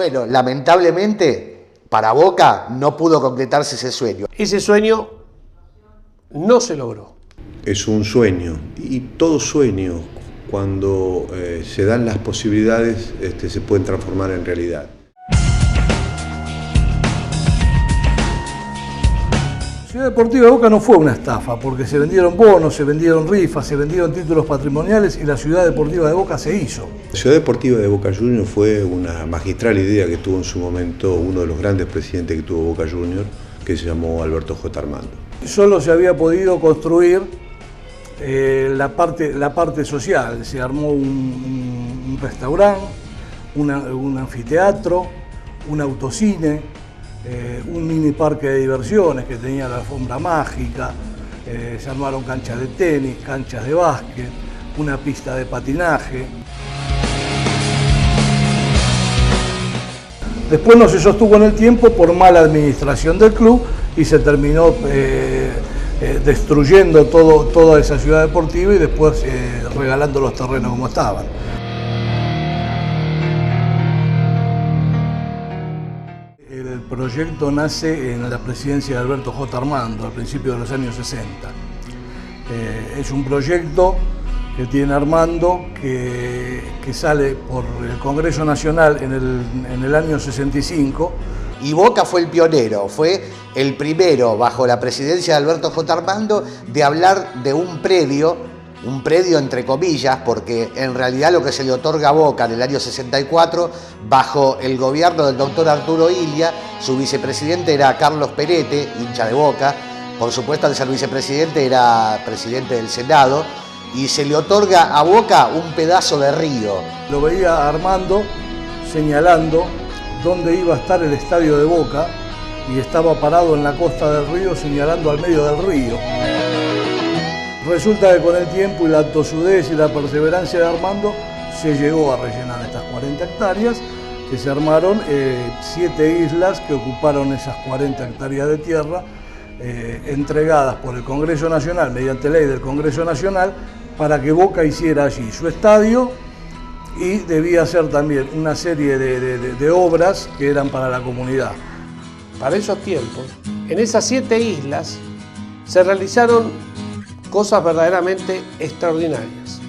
Bueno, lamentablemente para Boca no pudo concretarse ese sueño. Ese sueño no se logró. Es un sueño, y todo sueño, cuando se dan las posibilidades, se pueden transformar en realidad. Ciudad Deportiva de Boca no fue una estafa, porque se vendieron bonos, se vendieron rifas, se vendieron títulos patrimoniales y la Ciudad Deportiva de Boca se hizo. La Ciudad Deportiva de Boca Juniors fue una magistral idea que tuvo en su momento uno de los grandes presidentes que tuvo Boca Juniors, que se llamó Alberto J. Armando. Solo se había podido construir la parte social. Se armó un restaurante, un anfiteatro, un autocine, un mini parque de diversiones que tenía la alfombra mágica, se armaron canchas de tenis, canchas de básquet, una pista de patinaje. Después no se sostuvo en el tiempo por mala administración del club y se terminó destruyendo toda esa ciudad deportiva y después regalando los terrenos como estaban. El proyecto nace en la presidencia de Alberto J. Armando, al principio de los años 60. Es un proyecto que tiene Armando que sale por el Congreso Nacional en el año 65. Y Boca fue el pionero, fue el primero, bajo la presidencia de Alberto J. Armando, de hablar de un predio entre comillas, porque en realidad lo que se le otorga a Boca en el año 64, bajo el gobierno del doctor Arturo Illia, su vicepresidente era Carlos Perete, hincha de Boca, por supuesto al ser vicepresidente era presidente del Senado, y se le otorga a Boca un pedazo de río. Lo veía Armando señalando dónde iba a estar el estadio de Boca y estaba parado en la costa del río señalando al medio del río. Resulta que con el tiempo y la tosudez y la perseverancia de Armando se llegó a rellenar estas 40 hectáreas, que se armaron 7 islas que ocuparon esas 40 hectáreas de tierra, entregadas por el Congreso Nacional, mediante ley del Congreso Nacional, para que Boca hiciera allí su estadio y debía hacer también una serie de obras que eran para la comunidad. Para esos tiempos, en esas 7 islas se realizaron cosas verdaderamente extraordinarias.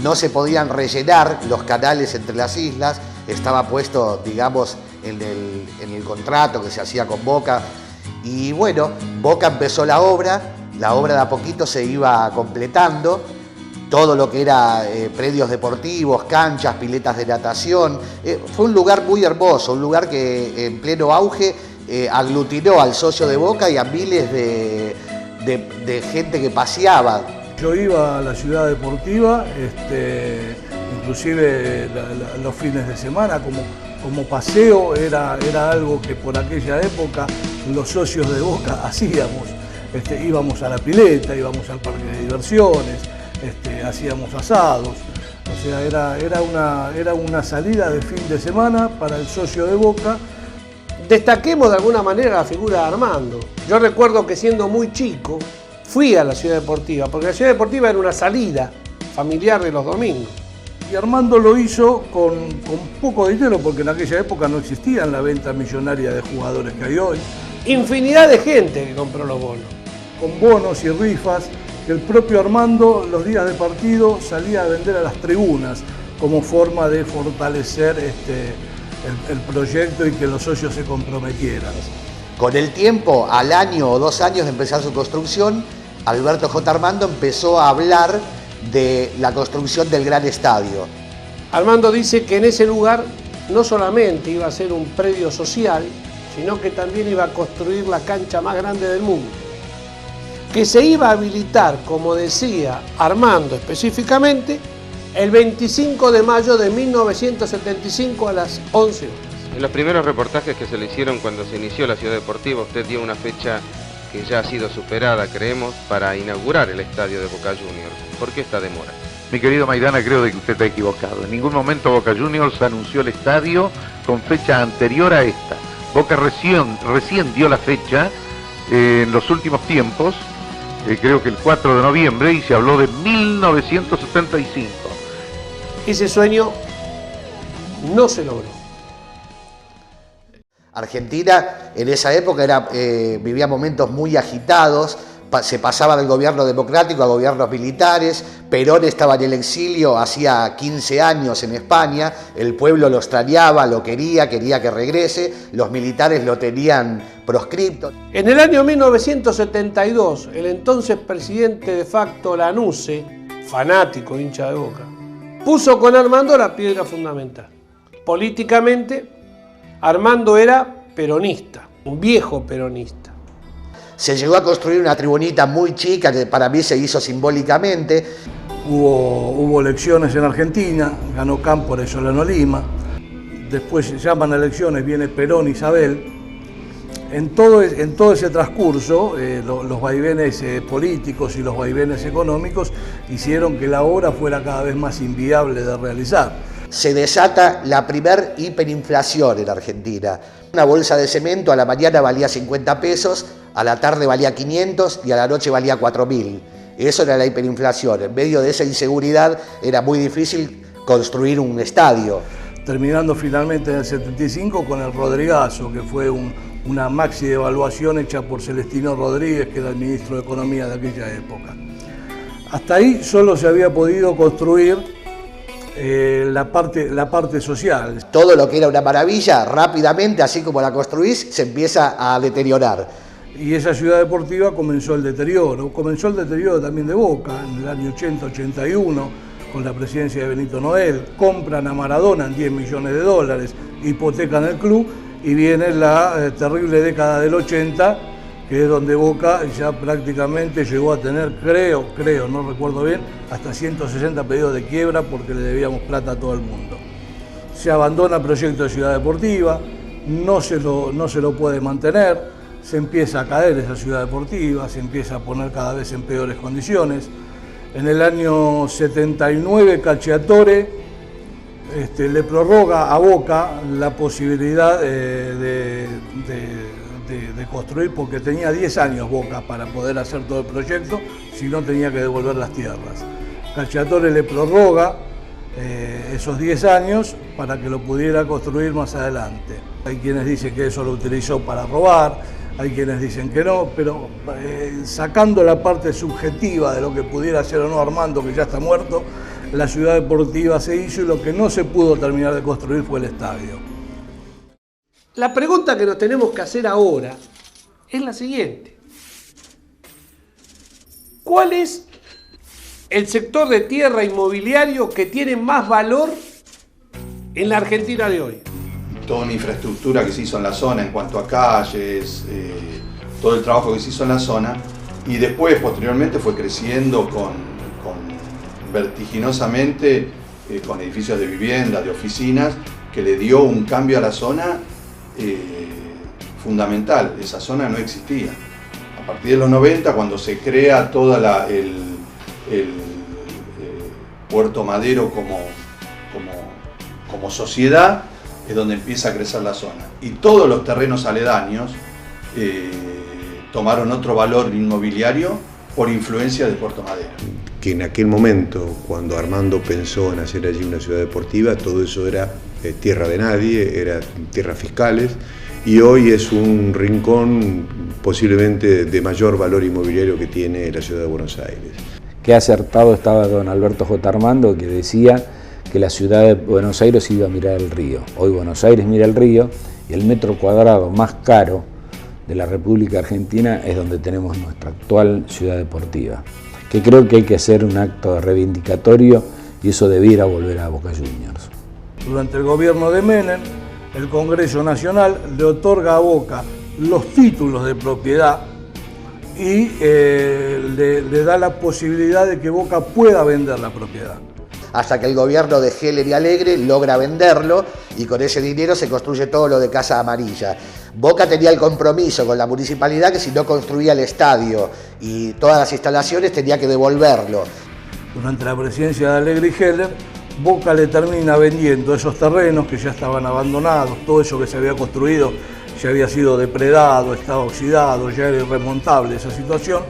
No se podían rellenar los canales entre las islas, estaba puesto, digamos, en el contrato que se hacía con Boca. Y bueno, Boca empezó la obra de a poquito se iba completando. Todo lo que era predios deportivos, canchas, piletas de natación. Fue un lugar muy hermoso, un lugar que en pleno auge aglutinó al socio de Boca y a miles de gente que paseaba. Yo iba a la Ciudad Deportiva, inclusive los fines de semana, como paseo, era algo que por aquella época los socios de Boca hacíamos. Íbamos a la pileta, íbamos al parque de diversiones, hacíamos asados. O sea, era una salida de fin de semana para el socio de Boca. Destaquemos de alguna manera la figura de Armando. Yo recuerdo que siendo muy chico fui a la Ciudad Deportiva, porque la Ciudad Deportiva era una salida familiar de los domingos. Y Armando lo hizo con poco dinero, porque en aquella época no existían la venta millonaria de jugadores que hay hoy. Infinidad de gente que compró los bonos. Con bonos y rifas, que el propio Armando los días de partido salía a vender a las tribunas como forma de fortalecer el proyecto y que los socios se comprometieran. Con el tiempo, al año o 2 años de empezar su construcción, Alberto J. Armando empezó a hablar de la construcción del gran estadio. Armando dice que en ese lugar no solamente iba a ser un predio social, sino que también iba a construir la cancha más grande del mundo, que se iba a habilitar, como decía Armando específicamente, el 25 de mayo de 1975 a las 11 horas. En los primeros reportajes que se le hicieron cuando se inició la Ciudad Deportiva, usted dio una fecha que ya ha sido superada, creemos, para inaugurar el estadio de Boca Juniors. ¿Por qué esta demora? Mi querido Maidana, creo de que usted está equivocado. En ningún momento Boca Juniors anunció el estadio con fecha anterior a esta. Boca recién dio la fecha en los últimos tiempos, creo que el 4 de noviembre, y se habló de 1975. Ese sueño no se logró. Argentina en esa época vivía momentos muy agitados, se pasaba del gobierno democrático a gobiernos militares. Perón estaba en el exilio hacía 15 años en España, el pueblo lo extrañaba, lo quería que regrese, los militares lo tenían proscripto. En el año 1972, el entonces presidente de facto Lanusse, fanático hincha de Boca, puso con Armando la piedra fundamental. Políticamente, Armando era peronista, un viejo peronista. Se llegó a construir una tribunita muy chica que para mí se hizo simbólicamente. Hubo elecciones en Argentina, ganó Cámpora y Solano Lima. Después se llaman elecciones, viene Perón, Isabel. En todo ese transcurso, los vaivenes políticos y los vaivenes económicos hicieron que la obra fuera cada vez más inviable de realizar. Se desata la primer hiperinflación en Argentina. Una bolsa de cemento a la mañana valía 50 pesos, a la tarde valía 500 y a la noche valía 4.000. Eso era la hiperinflación. En medio de esa inseguridad era muy difícil construir un estadio. Terminando finalmente en el 75 con el Rodrigazo, que fue una maxi devaluación hecha por Celestino Rodríguez, que era el ministro de Economía de aquella época. Hasta ahí solo se había podido construir la parte social. Todo lo que era una maravilla, rápidamente, así como la construís, se empieza a deteriorar. Y esa ciudad deportiva comenzó el deterioro también de Boca, en el año 80-81, con la presidencia de Benito Noel. Compran a Maradona en $10 millones, hipotecan el club y viene la terrible década del 80, que es donde Boca ya prácticamente llegó a tener, creo, no recuerdo bien, hasta 160 pedidos de quiebra porque le debíamos plata a todo el mundo. Se abandona el proyecto de ciudad deportiva, no se lo puede mantener, se empieza a caer esa ciudad deportiva, se empieza a poner cada vez en peores condiciones. En el año 79 Cacciatore le prorroga a Boca la posibilidad de construir, porque tenía 10 años Boca para poder hacer todo el proyecto, si no tenía que devolver las tierras. Cacciatore le prorroga esos 10 años para que lo pudiera construir más adelante. Hay quienes dicen que eso lo utilizó para robar, hay quienes dicen que no, pero sacando la parte subjetiva de lo que pudiera hacer o no Armando, que ya está muerto, la ciudad deportiva se hizo y lo que no se pudo terminar de construir fue el estadio. La pregunta que nos tenemos que hacer ahora es la siguiente. ¿Cuál es el sector de tierra inmobiliario que tiene más valor en la Argentina de hoy? Toda una infraestructura que se hizo en la zona en cuanto a calles, todo el trabajo que se hizo en la zona, y después, posteriormente, fue creciendo vertiginosamente con edificios de vivienda, de oficinas, que le dio un cambio a la zona fundamental. Esa zona no existía. A partir de los 90, cuando se crea todo el Puerto Madero como sociedad, es donde empieza a crecer la zona. Y todos los terrenos aledaños tomaron otro valor inmobiliario por influencia de Puerto Madero. Que en aquel momento, cuando Armando pensó en hacer allí una ciudad deportiva, todo eso era tierra de nadie, era tierras fiscales, y hoy es un rincón posiblemente de mayor valor inmobiliario que tiene la ciudad de Buenos Aires. Qué acertado estaba don Alberto J. Armando, que decía que la ciudad de Buenos Aires iba a mirar el río. Hoy Buenos Aires mira el río y el metro cuadrado más caro de la República Argentina es donde tenemos nuestra actual ciudad deportiva, que creo que hay que hacer un acto reivindicatorio y eso debiera volver a Boca Juniors. Durante el gobierno de Menem, el Congreso Nacional le otorga a Boca los títulos de propiedad y le da la posibilidad de que Boca pueda vender la propiedad. Hasta que el gobierno de Heller y Alegre logra venderlo y con ese dinero se construye todo lo de Casa Amarilla. Boca tenía el compromiso con la municipalidad que si no construía el estadio y todas las instalaciones tenía que devolverlo. Durante la presidencia de Alegre y Heller, Boca le termina vendiendo esos terrenos que ya estaban abandonados, todo eso que se había construido ya había sido depredado, estaba oxidado, ya era irremontable esa situación.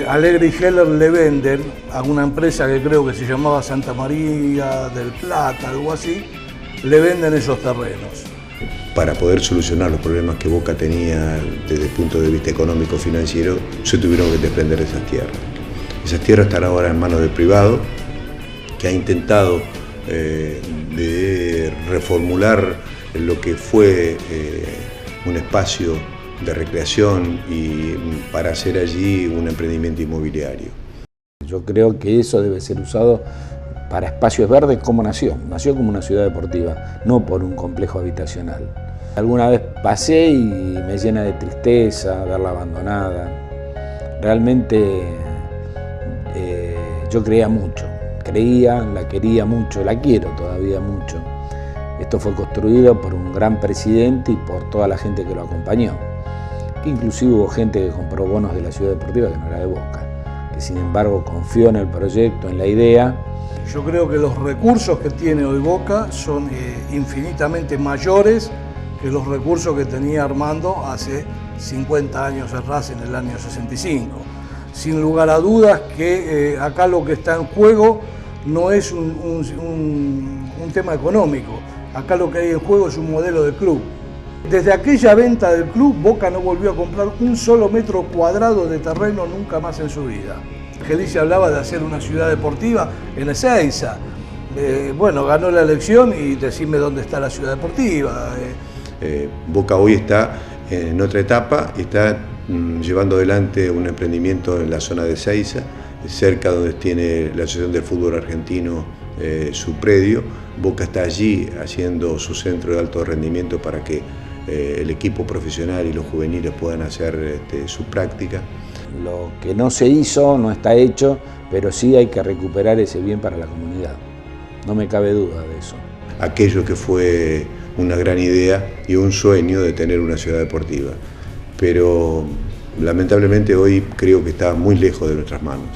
Alegre y Heller le venden a una empresa que creo que se llamaba Santa María del Plata, algo así, le venden esos terrenos. para poder solucionar los problemas que Boca tenía desde el punto de vista económico financiero, se tuvieron que desprender de esas tierras. Esas tierras están ahora en manos del privado, que ha intentado de reformular lo que fue un espacio de recreación y para hacer allí un emprendimiento inmobiliario. Yo creo que eso debe ser usado para espacios verdes como nació como una ciudad deportiva, no por un complejo habitacional. Alguna vez pasé y me llena de tristeza verla abandonada. Realmente yo creía mucho, la quería mucho, la quiero todavía mucho. Esto fue construido por un gran presidente y por toda la gente que lo acompañó. Inclusive hubo gente que compró bonos de la ciudad deportiva que no era de Boca, que sin embargo confió en el proyecto, en la idea. Yo creo que los recursos que tiene hoy Boca son infinitamente mayores que los recursos que tenía Armando hace 50 años atrás, en el año 65. Sin lugar a dudas que acá lo que está en juego no es un tema económico, acá lo que hay en juego es un modelo de club. Desde aquella venta del club, Boca no volvió a comprar un solo metro cuadrado de terreno nunca más en su vida. Gelicia hablaba de hacer una ciudad deportiva en Ezeiza. Bueno, ganó la elección y decime dónde está la ciudad deportiva. Boca hoy está en otra etapa, está llevando adelante un emprendimiento en la zona de Ezeiza, cerca donde tiene la Asociación del Fútbol Argentino su predio. Boca está allí haciendo su centro de alto rendimiento para que el equipo profesional y los juveniles puedan hacer su práctica. Lo que no se hizo no está hecho, pero sí hay que recuperar ese bien para la comunidad. No me cabe duda de eso. Aquello que fue una gran idea y un sueño de tener una ciudad deportiva, pero lamentablemente hoy creo que está muy lejos de nuestras manos.